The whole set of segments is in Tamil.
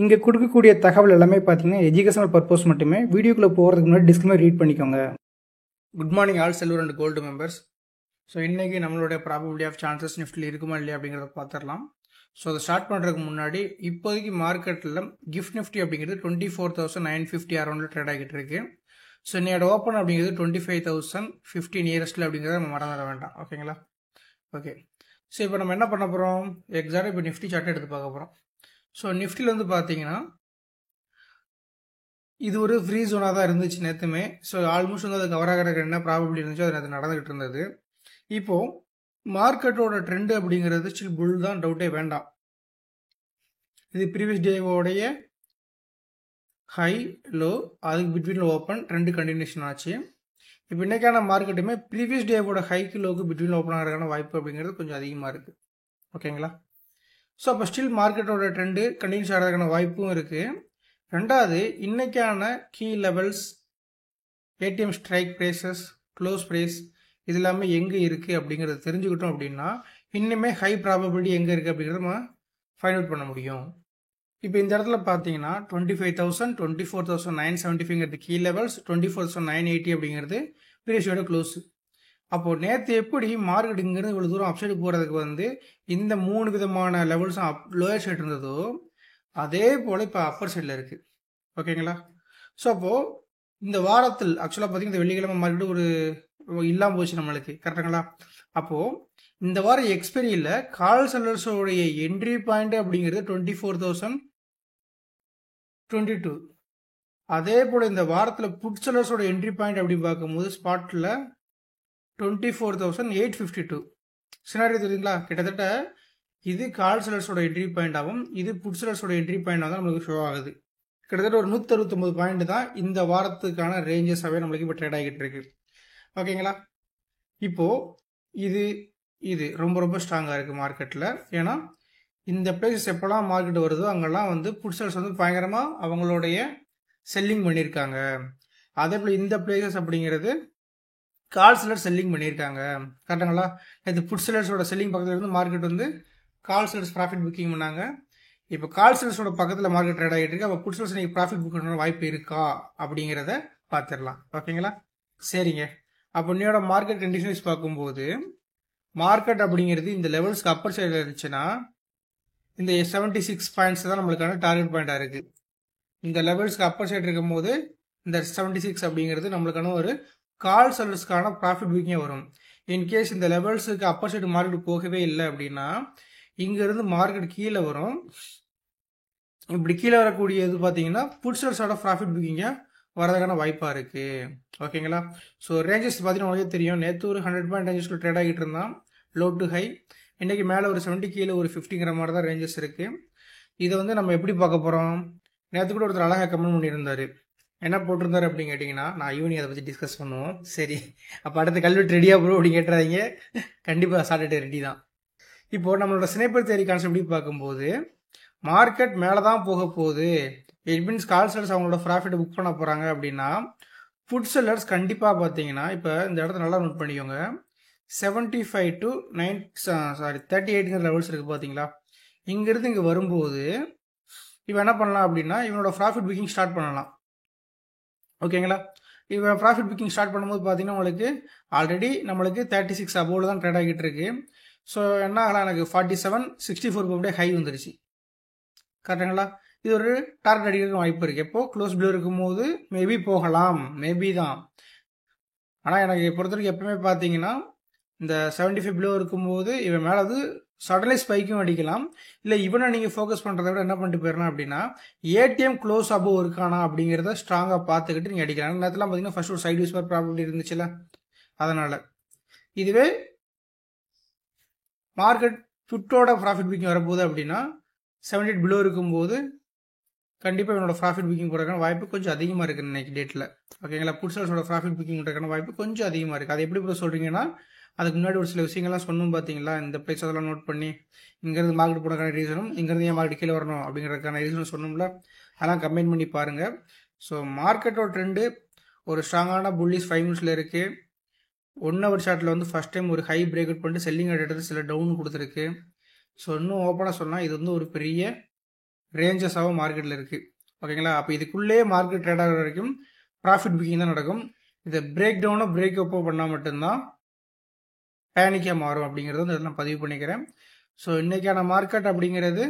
இங்கே கொடுக்கக்கூடிய தகவல் எல்லாமே பார்த்தீங்கன்னா எஜுகேஷனல் பர்பஸ் மட்டுமே. வீடியோக்குள்ளே போகிறதுக்கு முன்னாடி டிஸ்க்ளைமர் ரீட் பண்ணிக்கோங்க. Good morning all silver and gold members. So இன்றைக்கி நம்மளுடைய ப்ராபபிலிட்டி ஆஃப் சான்சஸ் நிஃப்டியில் இருக்குமா இல்லையா அப்படிங்கிறத பார்த்துடலாம். ஸோ அதை ஸ்டார்ட் பண்ணுறதுக்கு முன்னாடி இப்போதைக்கு மார்க்கெட்டில் கிஃப்ட் நிஃப்டி அப்படிங்கிறது 24,950 அரௌண்டில் ட்ரேட் ஆகிட்டு இருக்கு. ஸோ இன்னையோட ஓப்பன் அப்படிங்கிறது 25,015 நியரஸ்ட்டில் அப்படிங்கிறத நம்ம மறந்துட வேண்டாம். ஓகேங்களா? ஓகே. ஸோ இப்போ நம்ம என்ன பண்ண போகிறோம், எக்ஸாக்டாக இப்போ நிஃப்டி சார்ட் எடுத்து பார்க்க போகிறோம். ஸோ நிஃப்டியில் வந்து பார்த்தீங்கன்னா இது ஒரு ஃப்ரீ ஜோனாக தான் இருந்துச்சு நேற்றுமே. ஸோ ஆல்மோஸ்ட் வந்து அது கவர் ஆகிறதுக்கு என்ன ப்ராபபிலிட்டி இருந்துச்சோ அது நடந்துகிட்டு இருந்தது. இப்போது மார்க்கெட்டோட ட்ரெண்டு அப்படிங்கிறது ஸ்டில் புல் தான், டவுட்டே வேண்டாம். இது ப்ரீவியஸ் டேவோடைய ஹை லோ அதுக்கு பிட்வீனில் ஓப்பன் ட்ரெண்டு கண்டினியூஷன் ஆச்சு. இப்போ இன்றைக்கான மார்க்கெட்டுமே ப்ரீவியஸ் டேவோட ஹைக்கு லோக்கு பிட்வீனில் ஓப்பன் ஆகிறதுக்கான வாய்ப்பு அப்படிங்கிறது கொஞ்சம் அதிகமாக இருக்குது. ஓகேங்களா? ஸோ அப்போ ஸ்டில் மார்க்கெட்டோட ட்ரெண்டு கண்டினியூஸ் ஆகிறதுக்கான வாய்ப்பும் இருக்குது. ரெண்டாவது, இன்றைக்கான key levels, ATM strike prices, close price இது எல்லாமே எங்கே இருக்குது அப்படிங்கிறத தெரிஞ்சுக்கிட்டோம் அப்படின்னா இன்னுமே ஹை ப்ராபபிலிட்டி எங்கே இருக்குது அப்படிங்கிறத நம்ம ஃபைண்ட் அவுட் பண்ண முடியும். இப்போ இந்த இடத்துல பார்த்தீங்கன்னா 25,000, 24,975 கீ லெவல்ஸ், 24,980 அப்படிங்கிறது ப்ரீவியஸோட க்ளோஸ். அப்போது நேற்று எப்படி மார்க்கெட் இங்கேருந்து இவ்வளோ தூரம் அப்சைடு போகிறதுக்கு வந்து இந்த 3 விதமான லெவல்ஸும் லோயர் சைடு இருந்ததோ அதே போல் இப்போ அப்பர் சைடில் இருக்குது. ஓகேங்களா? ஸோ அப்போது இந்த வாரத்தில் ஆக்சுவலாக பார்த்தீங்கன்னா இந்த வெள்ளிக்கிழமை மார்க்கெட்டு ஒரு இல்லாமல் போச்சு நம்மளுக்கு. கரெக்டுங்களா? அப்போது இந்த வாரம் எக்ஸ்பெரியில் கால் செல்லர்ஸோடைய என்ட்ரி பாயிண்ட் அப்படிங்கிறது 24,022. அதே போல் இந்த வாரத்தில் புட் செல்லர்ஸோட என்ட்ரி பாயிண்ட் அப்படின்னு பார்க்கும்போது ஸ்பாட்டில் 24,852. சினாரியோ தெரியுங்களா? கிட்டத்தட்ட இது கால் செல்லர்ஸோட என்ட்ரி பாயிண்ட் ஆகும், இது புட் செல்லர்ஸோட என்ட்ரி பாயிண்ட் தான் நம்மளுக்கு ஷோ ஆகுது. கிட்டத்தட்ட ஒரு 169 பாயிண்ட் தான் இந்த வாரத்துக்கான ரேஞ்சஸாகவே நம்மளுக்கு இப்போ ட்ரேட் ஆகிட்டு இருக்கு. ஓகேங்களா? இப்போது இது ரொம்ப ரொம்ப ஸ்ட்ராங்காக இருக்குது மார்க்கெட்டில். ஏன்னா இந்த பிளேசஸ் எப்போல்லாம் மார்க்கெட் வருதோ அங்கெல்லாம் வந்து புட் செல்லர்ஸ் வந்து பயங்கரமாக அவங்களுடைய செல்லிங் பண்ணியிருக்காங்க. அதே போல் இந்த பிளேசஸ் அப்படிங்கிறது கால் செல்லர் செல்லிங் பண்ணியிருக்காங்க. கரெக்டுங்களா? இது புட் செல்லர்ஸோட செல்லிங் பக்கத்தில் இருந்து மார்க்கெட் வந்து கால் செல்லர்ஸ் ப்ராஃபிட் புக்கிங் பண்ணாங்க. இப்போ கால் செல்லர்ஸோட பக்கத்தில் மார்க்கெட் ட்ரேட் ஆகிட்டு இருக்கு. அப்போ புட் செல்லர்ஸ் நீங்கள் ப்ராஃபிட் புக் பண்ண வாய்ப்பு இருக்கா அப்படிங்கிறத பார்த்துடலாம். ஓகேங்களா? சரிங்க. அப்போ இன்னையோட மார்க்கெட் கண்டிஷன்ஸ் பார்க்கும்போது மார்க்கெட் அப்படிங்கிறது இந்த லெவல்ஸ்க்கு அப்பர் சைடில் இருந்துச்சுன்னா இந்த 76 பாயிண்ட்ஸ் தான் நம்மளுக்கான டார்கெட் பாயிண்டாக இருக்குது. இந்த லெவல்ஸ்க்கு அப்பர் சைடு இருக்கும் போது இந்த 76 அப்படிங்கிறது நம்மளுக்கான ஒரு கால் செல்லர்ஸ்க்கான ப்ராஃபிட் புக்கிங்கே வரும். இன்கேஸ் இந்த லெவல்ஸுக்கு அப்பர் சைடு மார்க்கெட் போகவே இல்லை அப்படின்னா இங்கேருந்து மார்க்கெட் கீழே வரும். இப்படி கீழே வரக்கூடியது பார்த்தீங்கன்னா புட் செல்லர்ஸோட ப்ராஃபிட் புக்கிங்க வரதுக்கான வாய்ப்பாக இருக்குது. ஓகேங்களா? ஸோ ரேஞ்சஸ் பார்த்தீங்கன்னா உங்களுக்கே தெரியும். நேற்று ஒரு 100 பாயிண்ட் ரேஞ்சஸில் ட்ரேட் ஆகிட்டு இருந்தான் லோ டு ஹை. இன்றைக்கி மேலே ஒரு 70 கீழே ஒரு 50ங்கிற மாதிரி தான் ரேஞ்சஸ் இருக்குது. இதை வந்து நம்ம எப்படி பார்க்க போகிறோம்? நேற்று கூட ஒருத்தர் அழகாக கமெண்ட் பண்ணியிருந்தார். என்ன போட்டிருந்தாரு அப்படின்னு கேட்டிங்கன்னா, நான் ஈவினிங் அதை பற்றி டிஸ்கஸ் பண்ணுவோம். சரி, அப்போ அடுத்த கல்வெட்டு ரெடியாக ப்ரோ அப்படின்னு கேட்டுறாதீங்க. கண்டிப்பாக சாட்டர்டே ரெடி தான். இப்போது நம்மளோட ஸ்னைப்பர் தியரி கான்செப்ட் எப்படி பார்க்கும்போது மார்க்கெட் மேலே தான் போக போகுது. இட் மீன்ஸ் கால் செல்லர்ஸ் அவங்களோட ப்ராஃபிட்டை புக் பண்ண போகிறாங்க அப்படின்னா புட் செல்லர்ஸ் கண்டிப்பாக பார்த்தீங்கன்னா இப்போ இந்த இடத்த நல்லா நோட் பண்ணிக்கோங்க. 75 to 38ங்கிற லெவல்ஸ் இருக்குது பார்த்தீங்களா? இங்கேருந்து இங்கே வரும்போது இப்போ என்ன பண்ணலாம் அப்படின்னா இவனோட ப்ராஃபிட் புக்கிங் ஸ்டார்ட் பண்ணலாம். ஓகேங்களா? இவன் ப்ராஃபிட் புக்கிங் ஸ்டார்ட் பண்ணும்போது பார்த்தீங்கன்னா உங்களுக்கு ஆல்ரெடி நம்மளுக்கு 36 அபோவில் தான் ட்ரேட் ஆகிட்டு இருக்கு. ஸோ என்ன ஆகலாம், எனக்கு 47.64 அப்படியே ஹை வந்துருச்சு. கரெக்டுங்களா? இது ஒரு டார்கெட் அடிக்கிறதுக்கு வாய்ப்பு இருக்குது. எப்போது க்ளோஸ் பிலோ இருக்கும்போது மேபி போகலாம், மேபி தான். ஆனால் எனக்கு பொறுத்த வரைக்கும் எப்பவுமே பார்த்தீங்கன்னா இந்த 75 பிலோ இருக்கும்போது இவன் மேலே அது சடன்லி ஸ்பைக்கும் அடிக்கலாம். இல்லை இவனை நீங்கள் ஃபோக்கஸ் பண்ணுறத விட என்ன பண்ணிட்டு போயிடலாம் அப்படின்னா ஏடிஎம் க்ளோஸ் அபோவ் இருக்கானா அப்படிங்கிறத ஸ்ட்ராங்காக பார்த்துக்கிட்டு நீங்கள் அடிக்கலாம். நேரத்தில் பார்த்தீங்கன்னா ஃபர்ஸ்ட் ஒரு சைட் வைஸ் மாதிரி ப்ராபபிலிட்டி இருந்துச்சுல, அதனால் இதுவே மார்க்கெட் புட்டோட ப்ராஃபிட் புக்கிங் வரப்போகுது அப்படின்னா 78 பிலோ இருக்கும்போது கண்டிப்பாக இவனோட ப்ராஃபிட் புக்கிங் போடுறதுக்கான வாய்ப்பு கொஞ்சம் அதிகமாக இருக்குது இன்னைக்கு டேட்டில். ஓகேங்களா? புட் செல்லர்ஸோட ப்ராஃபிட் புக்கிங் பண்ணுறதுக்கான வாய்ப்பு கொஞ்சம் அதிகமாக இருக்குது. அது எப்படி ப்ரோ சொல்கிறீங்கன்னா அதுக்கு முன்னாடி ஒரு சில விஷயங்கள்லாம் சொன்னோம் பார்த்தீங்களா? இந்த பிளேஸ் அதெல்லாம் நோட் பண்ணி இங்கேருந்து மார்க்கெட் போனதுக்கான ரீசனும் இங்கேருந்து ஏன் மார்க்கெட் கீழே வரணும் அப்படிங்கிறதுக்கான ரீசனும் சொன்னோம்ல, அதெல்லாம் கம்பைன் பண்ணி பாருங்கள். ஸோ மார்க்கெட்டோட ட்ரெண்டு ஒரு ஸ்ட்ராங்கான புல்லிஷ் 5 மினிட்ஸில் இருக்குது. 1 ஹவர் சார்ட்டில் வந்து ஃபஸ்ட் டைம் ஒரு ஹை பிரேக் அவுட் பண்ணிட்டு செல்லிங் எடுத்து சில டவுன் கொடுத்துருக்கு. ஸோ இன்னும் ஓப்பனாக சொன்னால் இது வந்து ஒரு பெரிய ரேஞ்சஸாகவும் மார்க்கெட்டில் இருக்குது. ஓகேங்களா? அப்போ இதுக்குள்ளேயே மார்க்கெட் ட்ரேட் ஆகிற வரைக்கும் ப்ராஃபிட் புக்கிங் தான் நடக்கும். இதை பிரேக் டவுனோ பிரேக் அப்போ பண்ணால் மட்டும்தான் பேனிக்காக மாறும் அப்படிங்கிறது வந்து நான் பதிவு பண்ணிக்கிறேன். ஸோ இன்றைக்கான மார்க்கெட் அப்படிங்கிறது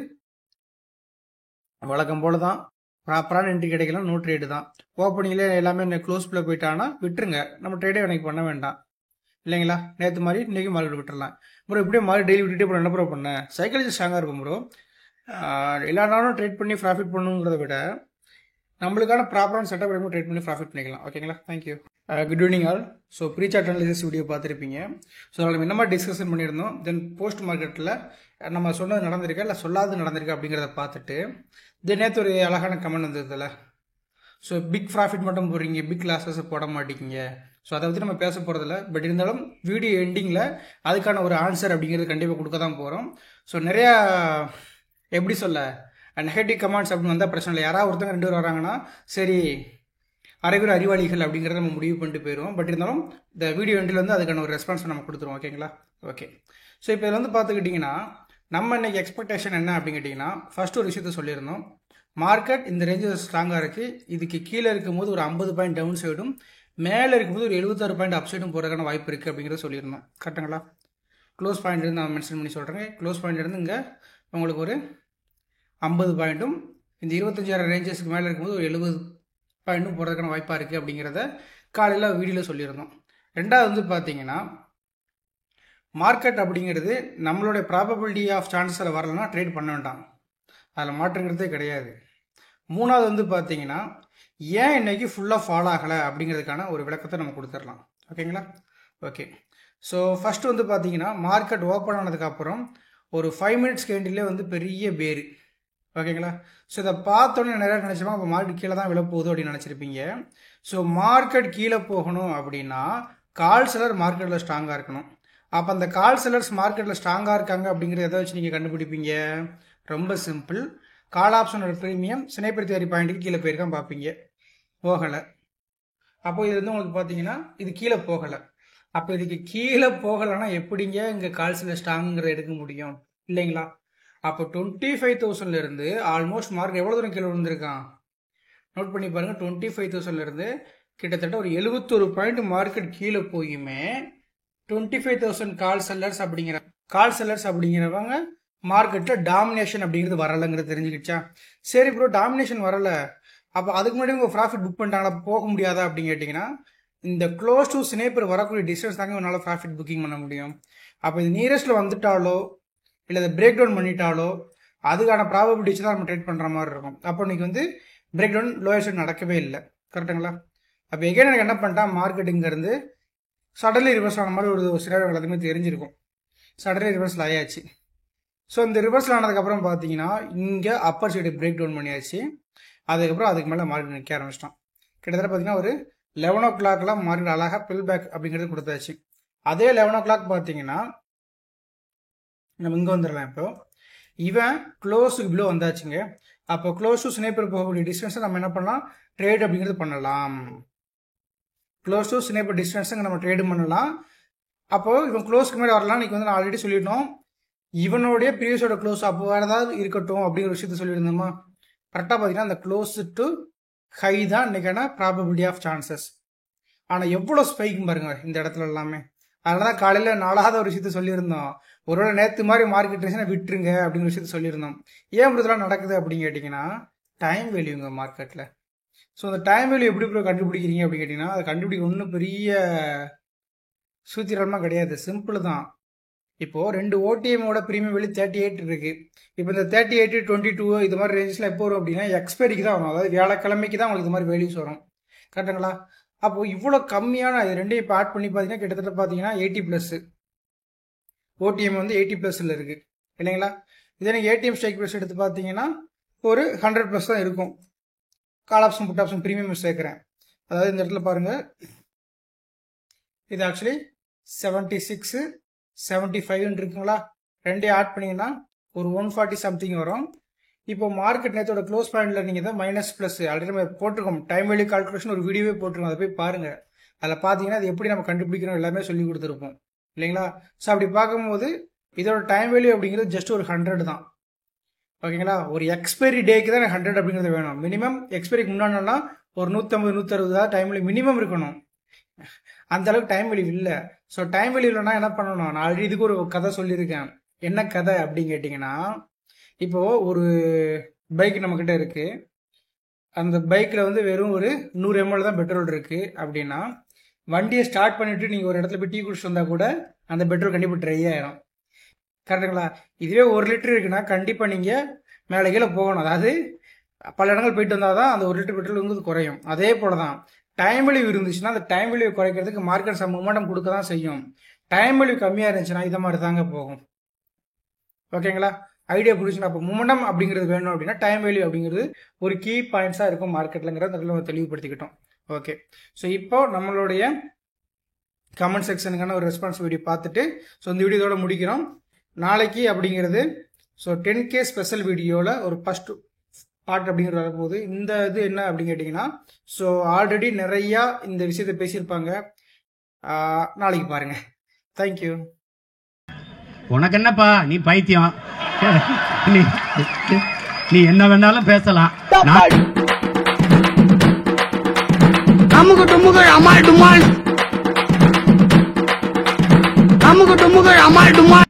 வழக்கம் போல தான். ப்ராப்பரான என்ட்ரி கிடைக்கலாம், நோ ட்ரேடு தான். ஓப்பனிங்லேயே எல்லாமே க்ளோஸ்பில் போயிட்டான்னா விட்டுருங்க, நம்ம ட்ரேடே எனக்கு பண்ண வேண்டாம் இல்லைங்களா? நேற்று மாதிரி இன்றைக்கி மார்க்கெட் விட்டுடலாம் ப்ரோ. இப்படியே மாதிரி டெய்லி விட்டுட்டே ப்ரோ என்ன ப்ரோ பண்ணேன்? சைக்காலஜி ஸ்ட்ராங்காக இருக்கும் ப்ரோ. எல்லா நாளும் ட்ரேட் பண்ணி ப்ராஃபிட் பண்ணுங்கிறத விட நம்மளுக்கான ப்ராப்பரான செட்டப் எடுக்கும் ட்ரேட் பண்ணி ப்ராஃபிட் பண்ணிக்கலாம். ஓகேங்களா? Thank you. Good evening all. So pre chart analysis video பார்த்துருப்பீங்க. ஸோ நம்ம என்ன மாதிரி டிஸ்கஷன் பண்ணியிருந்தோம், தென் போஸ்ட் மார்க்கெட்டில் நம்ம சொன்னது நடந்திருக்கா இல்லை சொல்லாது நடந்திருக்கா அப்படிங்கிறத பார்த்துட்டு நேற்று ஒரு அழகான கமெண்ட் வந்ததில்ல, ஸோ பிக் ப்ராஃபிட் மட்டும் போடுறீங்க, பிக் லாஸஸ் போட மாட்டேங்கிங்க. ஸோ அதை பற்றி நம்ம பேச போகிறதில்ல. பட் இருந்தாலும் வீடியோ எண்டிங்கில் அதுக்கான ஒரு ஆன்சர் அப்படிங்கிறது கண்டிப்பாக கொடுக்க தான் போகிறோம். ஸோ நிறையா எப்படி சொல்ல நெகட்டிவ் கமெண்ட்ஸ் அப்படின்னு வந்தால் பிரச்சனை இல்லை. யாராவது ஒருத்தங்க 2 பேர் வராங்கன்னா சரி அரைகுறை அறிவாளிகள் அப்படிங்கிறத நம்ம முடிவு பண்ணிட்டு போயிடுவோம். பட் இருந்தாலும் இந்த வீடியோ எண்டில் வந்து அதுக்கான ஒரு ரெஸ்பான்ஸ் நம்ம கொடுத்துருவோம். ஓகேங்களா? ஓகே. ஸோ இப்போ இதில் வந்து பார்த்துக்கிட்டிங்கன்னா நம்ம இன்னைக்கு எக்ஸ்பெக்டேஷன் என்ன அப்படின்னு கேட்டிங்கன்னா, ஃபர்ஸ்ட் ஒரு விஷயத்த சொல்லியிருந்தோம். மார்க்கெட் இந்த ரேஞ்சில் ஸ்ட்ராங்காக இருக்குது. இதுக்கு கீழே இருக்கும்போது ஒரு 50 பாயிண்ட் டவுன் சைடும், மேலே இருக்கும்போது ஒரு 76 பாயிண்ட் அப் சைடும் போகிறதுக்கான வாய்ப்பு இருக்குது அப்படிங்கிறத சொல்லியிருந்தோம். கரெக்டுங்களா? க்ளோஸ் பாயிண்ட் இருந்து நான் மென்ஷன் பண்ணி சொல்கிறேன். க்ளோஸ் பாயிண்ட் இருந்து இங்கே உங்களுக்கு ஒரு 50 பாயிண்ட்டும், இந்த 25,000 ரேஞ்சஸ்க்கு மேலே இருக்கும்போது ஒரு 70 பாயிண்ட்டும் போகிறதுக்கான வாய்ப்பாக இருக்குது அப்படிங்கிறத காலையில் வீடியோவில் சொல்லியிருந்தோம். ரெண்டாவது வந்து பார்த்தீங்கன்னா மார்க்கெட் அப்படிங்கிறது நம்மளுடைய ப்ராபபிலிட்டி ஆஃப் சான்சஸில் வரலன்னா ட்ரேட் பண்ண வேண்டாம், அதில் மாற்றுங்கிறதே கிடையாது. மூணாவது வந்து பார்த்தீங்கன்னா ஏன் இன்னைக்கு ஃபுல்லாக ஃபாலோ ஆகலை அப்படிங்கிறதுக்கான ஒரு விளக்கத்தை நம்ம கொடுத்துடலாம். ஓகேங்களா? ஓகே. ஸோ ஃபஸ்ட்டு வந்து பார்த்தீங்கன்னா மார்க்கெட் ஓப்பன் ஆனதுக்கப்புறம் ஒரு 5 மினிட்ஸ் கேண்டிலே வந்து பெரிய பேரு. ஓகேங்களா? ஸோ இதை பார்த்தோன்னே நிறையா நினச்சோமா அப்போ மார்க்கெட் கீழே தான் விழப்போகுது அப்படின்னு நினச்சிருப்பீங்க. ஸோ மார்க்கெட் கீழே போகணும் அப்படின்னா கால் செல்லர் மார்க்கெட்டில் ஸ்ட்ராங்காக இருக்கணும். அப்போ அந்த கால் செல்லர்ஸ் மார்க்கெட்டில் ஸ்ட்ராங்காக இருக்காங்க அப்படிங்கிறத எதை வச்சு நீங்கள் கண்டுபிடிப்பீங்க? ரொம்ப சிம்பிள். கால் ஆப்ஷனோட ப்ரீமியம் ஸ்னைப்பர் தியரி பாயிண்ட்டுக்கு கீழே போயிருக்கான் பார்ப்பீங்க, போகலை. அப்போ இது வந்து உங்களுக்கு பார்த்தீங்கன்னா இது கீழே போகலை. அப்போ இதுக்கு கீழே போகலைன்னா எப்படிங்க இங்கே கால் செல்லர் ஸ்ட்ராங்குங்கிறத எடுக்க முடியும் இல்லைங்களா? அப்போ 25,000 ஆல்மோஸ்ட் மார்க்கெட் எவ்வளோ தூரம் கீழே விழுந்திருக்கான் நோட் பண்ணி பாருங்கள். 25,000 கிட்டத்தட்ட ஒரு 71 பாயிண்ட் மார்க்கெட் கீழே போயுமே 25,000 கால் செல்லர்ஸ் அப்படிங்கிறவங்க மார்க்கெட்டில் டாமினேஷன் அப்படிங்கிறது வரலைங்கிறது தெரிஞ்சுக்கிச்சா? சரி ப்ரோ, டாமினேஷன் வரலை, அப்போ அதுக்கு முன்னாடி உங்கள் ப்ராஃபிட் புக் பண்ணிட்டாங்களா, போக முடியாதா அப்படின்னு கேட்டிங்கன்னா இந்த க்ளோஸ் டு ஸ்னைப்பர் வரக்கூடிய டிஸ்டன்ஸ் தாங்க உன்னால் ப்ராஃபிட் புக்கிங் பண்ண முடியும். அப்போ இது நியரஸ்ட்டில் வந்துட்டாலோ இல்லை அதை பிரேக் டவுன் பண்ணிட்டாலோ அதுக்கான ப்ராபபிலிட்டிஸ் தான் நம்ம ட்ரேட் பண்ணுற மாதிரி இருக்கும். அப்போ இன்னைக்கு வந்து பிரேக் டவுன் லோயர் சைட் நடக்கவே இல்லை. கரெக்டுங்களா? அப்போ எகைன் எனக்கு என்ன பண்ணிட்டா மார்க்கெட்டிங்கிறது சடன்லி ரிவர்ஸ் ஆன மாதிரி ஒரு சினாரியோ எல்லாத்துக்குமே தெரிஞ்சிருக்கும். சடன்லி ரிவர்ஸில் ஆயாச்சு. ஸோ இந்த ரிவர்ஸில் ஆனதுக்கப்புறம் பார்த்தீங்கன்னா இங்கே அப்பர் சைடு பிரேக் டவுன் பண்ணியாச்சு. அதுக்கப்புறம் அதுக்கு மேலே மார்க்கெட் நிற்க ஆரம்பிச்சிட்டோம். கிட்டத்தட்ட பார்த்தீங்கன்னா ஒரு 11 o'clock மார்க்கெட் அழகாக பில் பேக் அப்படிங்கிறது கொடுத்தாச்சு. அதே 11 o'clock பார்த்தீங்கன்னா நம்ம இங்கே வந்துடலாம். இப்போ இவன் க்ளோஸுக்கு பிலோ வந்தாச்சுங்க. அப்போ க்ளோஸ் டு ஸ்னைப்பர் போகக்கூடிய டிஸ்டன்ஸை நம்ம என்ன பண்ணலாம், ட்ரேட் அப்படிங்கிறது பண்ணலாம். க்ளோஸ் டு ஸ்னைப்பர் டிஸ்டன்ஸுங்க நம்ம ட்ரேடு பண்ணலாம். அப்போது இவன் க்ளோஸ்க்கு மேலே வரலாம். இன்றைக்கி வந்து நான் ஆல்ரெடி சொல்லிட்டோம், இவனுடைய ப்ரீவியஸோட க்ளோஸ் அப்போ வேறு ஏதாவது இருக்கட்டும் அப்படிங்கிற விஷயத்த சொல்லியிருந்தோமா? கரெக்டாக பார்த்தீங்கன்னா அந்த க்ளோஸ் டு ஹை தான் இன்றைக்கான ப்ராபபிலிட்டி ஆஃப் சான்சஸ். ஆனால் எவ்வளோ ஸ்பைக்கும் பாருங்க இந்த இடத்துல எல்லாமே. அதனால தான் காலையில் 4வது ஒரு விஷயத்த சொல்லியிருந்தோம், ஒருவேளை நேற்று மாதிரி மார்க்கெட் ட்ரெண்ட்ஸை விட்டுருங்க அப்படிங்கிற விஷயத்த சொல்லியிருந்தோம். ஏன் இதெல்லாம் நடக்குது அப்படின்னு கேட்டிங்கன்னா டைம் வேல்யூங்க மார்க்கெட்டில். ஸோ அந்த டைம் வேல்யூ எப்படி கண்டுபிடிக்கிறீங்க அப்படின்னு கேட்டிங்கன்னா அதை கண்டுபிடிக்க ஒன்றும் பெரிய சூத்திரமாக கிடையாது, சிம்பிள் தான். இப்போது 2 ஓடிஎம்மோட ப்ரீமியம் வேல்யூ 38 இருக்குது. இப்போ இந்த 38, 22 இது மாதிரி ரேஞ்சஸில் எப்போ வரும் அப்படின்னா எக்ஸ்பைரிக்கு தான் வரும், அதாவது வியாழக்கிழமைக்கு தான் உங்களுக்கு இது மாதிரி வேல்யூஸ் வரும். கரெக்டுங்களா? அப்போது இவ்வளோ கம்மியான இது ரெண்டையும் இப்போ ஆட் பண்ணி பார்த்தீங்கன்னா கிட்டத்தட்ட பார்த்தீங்கன்னா 80+. ஓடிஎம் வந்து 80+ல் இருக்குது இல்லைங்களா? இதே நீங்கள் ஏடிஎம் ஸ்ட்ரைக் ப்ரைஸ் எடுத்து பார்த்தீங்கன்னா ஒரு 100+ தான் இருக்கும். Call option put option premium சேர்க்குறேன். அதாவது இந்த இடத்துல பாருங்கள், இது ஆக்சுவலி 76, 75 இருக்குங்களா? ரெண்டையும் ஆட் பண்ணிங்கன்னா ஒரு 140 சம்திங் வரும். இப்போ மார்க்கெட் நேற்றோட க்ளோஸ் பாயிண்டில் நீங்கள் தான் மைனஸ் ஆல்ரெடி நம்ம போட்டிருக்கோம், டைம் வேல்யூ கால்குலேஷன் ஒரு வீடியோவே போட்டிருக்கோம், அதை போய் பாருங்கள். அதில் பார்த்தீங்கன்னா அது எப்படி நம்ம கண்டுபிடிக்கிறோம் எல்லாமே சொல்லி கொடுத்துருப்போம் இல்லைங்களா? ஸோ அப்படி பார்க்கும்போது இதோட டைம் வேல்யூ அப்படிங்கிறது ஜஸ்ட் ஒரு 100 தான். ஓகேங்களா. ஒரு எக்ஸ்பைரி டேக்கு தான் 100 அப்படிங்கிறது வேணும். மினிமம் எக்ஸ்பைரிக்கு முன்னாடினா ஒரு 150 160 டைம் வேல்யூ மினிமம் இருக்கணும். அந்த அளவுக்கு டைம் வேல்யூ இல்லை. ஸோ டைம் வேல்யூ இல்லைன்னா என்ன பண்ணணும், நான் ஆல்ரெடி இதுக்கு ஒரு கதை சொல்லியிருக்கேன். என்ன கதை அப்படின்னு கேட்டிங்கன்னா, இப்போ ஒரு பைக் நம்மக்கிட்ட இருக்கு. அந்த பைக்கில் வந்து வெறும் ஒரு 100 ml தான் பெட்ரோல் இருக்கு அப்படின்னா, வண்டியை ஸ்டார்ட் பண்ணிட்டு நீங்கள் ஒரு இடத்துல போய் டீ குடிச்சிட்டு வந்தால் கூட அந்த பெட்ரோல் கண்டிப்பாக ட்ரை ஆயிரும். கரெக்டுங்களா. இதுவே 1 லிட்டர் இருக்குன்னா கண்டிப்பாக நீங்கள் மேலே கீழே போகணும். அதாவது பல இடங்கள் போயிட்டு வந்தால் தான் அந்த 1 லிட்டர் பெட்ரோல் வந்து குறையும். அதே போல தான் டைம் வேல்யூ இருந்துச்சுன்னா அந்த டைம் வேல்யூ குறைக்கிறதுக்கு மார்க்கெட் சம் மூமெண்டம் கொடுக்க தான் செய்யும். டைம் வேல்யூ கம்மியாக இருந்துச்சுன்னா இதை மாதிரி தாங்க போகும். ஓகேங்களா. ஐடியா புரிஞ்சுன்னா அப்போ மூமெண்டம் அப்படிங்கிறது வேணும் அப்படின்னா டைம் வேல்யூ அப்படிங்கிறது ஒரு கீ பாயிண்ட்ஸாக இருக்கும் மார்க்கெட்லங்கிறத நம்ம தெளிவுபடுத்திக்கிட்டோம். ஓகே. ஸோ இப்போ நம்மளுடைய கமெண்ட் செக்ஷனுக்கான ஒரு ரெஸ்பான்ஸ் வீடியோ பார்த்துட்டு ஸோ இந்த வீடியோ இதோட முடிக்கிறோம். நாளைக்கு அப்படிங்கிறது ஸோ 10K ஸ்பெஷல் வீடியோவில் ஒரு ஃபர்ஸ்ட் பார்ட் அப்படிங்கிறது வரப்போகுது. இந்த இது என்ன அப்படின்னு கேட்டிங்கன்னா, ஸோ ஆல்ரெடி நிறையா இந்த விஷயத்தை பேசியிருப்பாங்க. நாளைக்கு பாருங்க. தேங்க்யூ. உனக்கு என்னப்பா, நீ பைத்தியம், நீ என்ன வேணாலும் பேசலாம். அமுகு டுமுகள் அமால் டுமால், அமுகு டுமுகள் அமால் டுமால்.